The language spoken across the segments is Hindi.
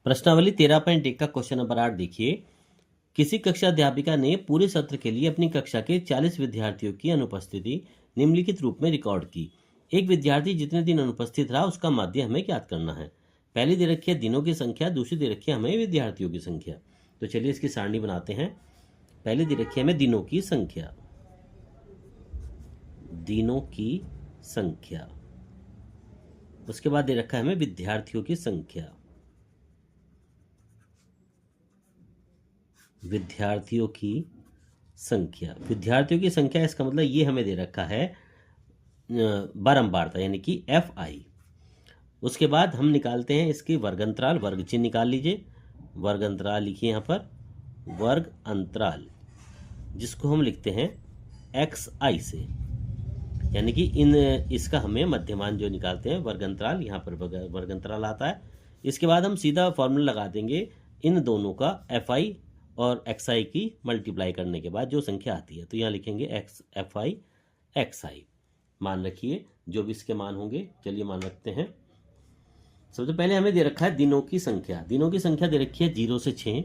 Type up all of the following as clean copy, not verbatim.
प्रश्नावली 13.1 का क्वेश्चन नंबर 8 देखिए। किसी कक्षा अध्यापिका ने पूरे सत्र के लिए अपनी कक्षा के 40 विद्यार्थियों की अनुपस्थिति निम्नलिखित रूप में रिकॉर्ड की। एक विद्यार्थी जितने दिन अनुपस्थित रहा उसका माध्य हमें ज्ञात करना है। पहली दे रखी है दिनों की संख्या, दूसरी दे रखी है हमें विद्यार्थियों की संख्या। तो चलिए इसकी सारणी बनाते हैं। पहले दे रखी है हमें दिनों की संख्या, दिनों की संख्या। उसके बाद दे रखा है हमें विद्यार्थियों की संख्या, विद्यार्थियों की संख्या। विद्यार्थियों की संख्या इसका मतलब ये हमें दे रखा है बारंबारता, यानी कि FI। उसके बाद हम निकालते हैं इसकी वर्ग अंतराल, वर्ग चिन्ह निकाल लीजिए। वर्ग अंतराल लिखिए यहाँ पर, वर्ग अंतराल जिसको हम लिखते हैं XI से, यानी कि इसका हमें मध्यमान जो निकालते हैं वर्ग अंतराल, यहाँ पर वर्ग अंतराल आता है। इसके बाद हम सीधा फॉर्मूला लगा देंगे इन दोनों का, FI और XI की मल्टीप्लाई करने के बाद जो संख्या आती है। तो यहाँ लिखेंगे FI XI। मान रखिए जो भी इसके मान होंगे। चलिए मान रखते हैं। सबसे पहले हमें दे रखा है दिनों की संख्या। दिनों की संख्या दे रखी है 0 से 6,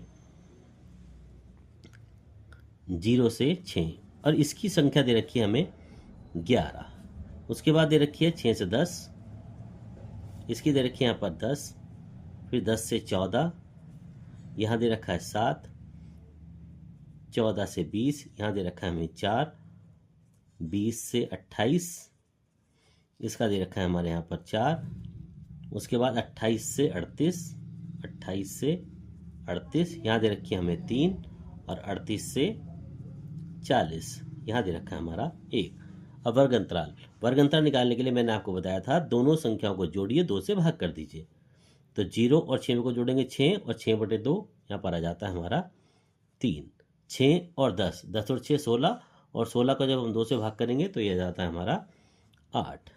0 से 6, और इसकी संख्या दे रखी है हमें 11। उसके बाद दे रखी है 6 से 10, इसकी दे रखी है यहाँ पर 10, फिर 10 से 14, यहाँ दे रखा है 7, 14 से 20, यहाँ दे रखा है हमें 4, 20 से 28, इसका दे रखा है हमारे यहाँ पर 4। उसके बाद 28 से 38, 28 से 38, यहाँ दे रखी है हमें 3, और 38 से 40, यहाँ दे रखा है हमारा 1। अब वर्ग अंतराल, वर्ग अंतराल निकालने के लिए मैंने आपको बताया था दोनों संख्याओं को जोड़िए, 2 से भाग कर दीजिए। तो 0 और 6 को जोड़ेंगे 6, और 6/2 यहाँ पर आ जाता है हमारा 3। 6 और 10, 10 और 6 16, और 16 को जब हम 2 से भाग करेंगे तो ये आ जाता है हमारा 8।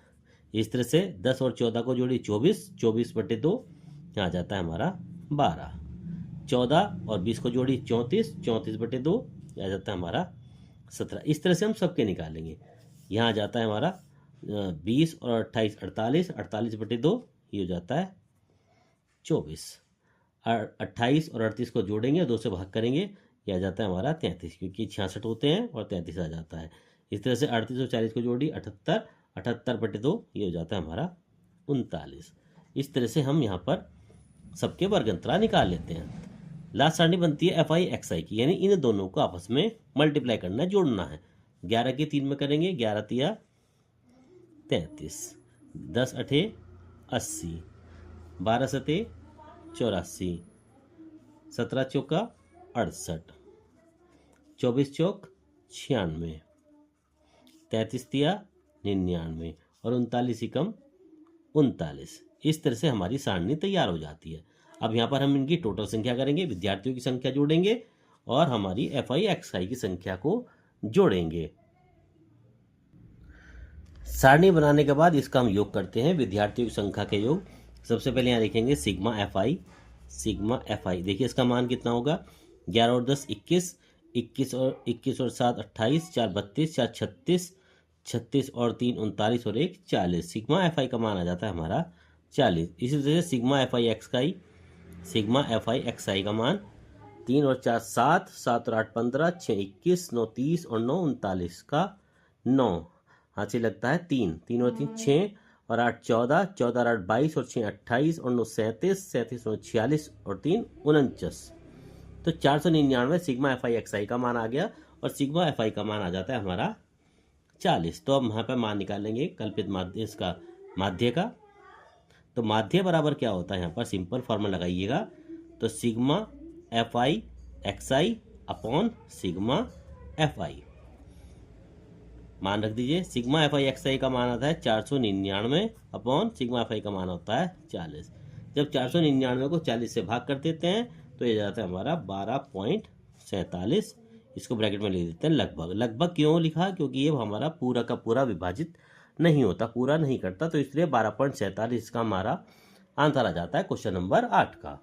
इस तरह से 10 और 14 को जोड़ी 24, 24/2 यहाँ आ जाता है हमारा 12। 14 और 20 को जोड़ी 34, 34/2 यहाँ आ जाता है हमारा 17। इस तरह से हम सबके निकालेंगे। यहाँ आ जाता है हमारा 20 और 28 48, 48/2 ये हो जाता है 24। 28 और 38 को जोड़ेंगे, 2 से भाग करेंगे, यह आ जाता है हमारा 33, क्योंकि 66 होते हैं और 33 आ जाता है। इस तरह से 38 और 40 को जोड़ी 78, 78/2 ये हो जाता है हमारा 39। इस तरह से हम यहाँ पर सबके वर्ग अंतराल निकाल लेते हैं। लास्ट सारणी बनती है FI XI की, यानी इन दोनों को आपस में मल्टीप्लाई करना है, जोड़ना है। 11 की 3 में करेंगे, 11 तिया 33, 10 8 80, 12 7 84, 17 चौका 68, 24 चौक 96, 33 तिया 99, और 39 एकम 39। इस तरह से हमारी सारणी तैयार हो जाती है। अब यहाँ पर हम इनकी टोटल संख्या करेंगे, विद्यार्थियों की संख्या जोड़ेंगे और हमारी FI XI की संख्या को जोड़ेंगे। सारणी बनाने के बाद इसका हम योग करते हैं, विद्यार्थियों की संख्या के योग। सबसे पहले यहाँ लिखेंगे सिग्मा FI, सिग्मा FI। देखिए इसका मान कितना होगा, 11 और 10 21, 21 और 7 28, 4 32, 4 36, 36 और 3 39, और 1 40। सिग्मा FI का मान आ जाता है हमारा 40। इसी तरह से sigma FI XI, sigma FI XI का मान 3 और 4 7, 7 और 8 15, 6 21, 9 30, और 9 39 का 9 हाथ से लगता है 3, 3 और 3 6, और 8 14, 14 और 8 22, और 6 28, और 9 37, 37 और 46, और 3 49। तो 499 सिग्मा FI XI का मान आ गया, और सिग्मा FI का मान आ जाता है हमारा 40। तो अब यहाँ पर मान निकालेंगे कल्पित माध्य, इसका माध्य का। तो माध्य बराबर क्या होता है, यहाँ पर सिंपल फॉर्मूला लगाइएगा। तो sigma FI XI upon sigma FI, मान रख दीजिए। सिग्मा FI XI का मान आता है 499 अपॉन सिग्मा FI का मान होता है 40। जब 499 को 40 से भाग कर देते हैं तो ये जाता है हमारा 12.47। इसको ब्रैकेट में लिख देते हैं लगभग। लगभग क्यों लिखा, क्योंकि ये हमारा पूरा का पूरा विभाजित नहीं होता, पूरा नहीं करता, तो इसलिए 12.47 इसका हमारा आंसर आ जाता है क्वेश्चन नंबर 8 का।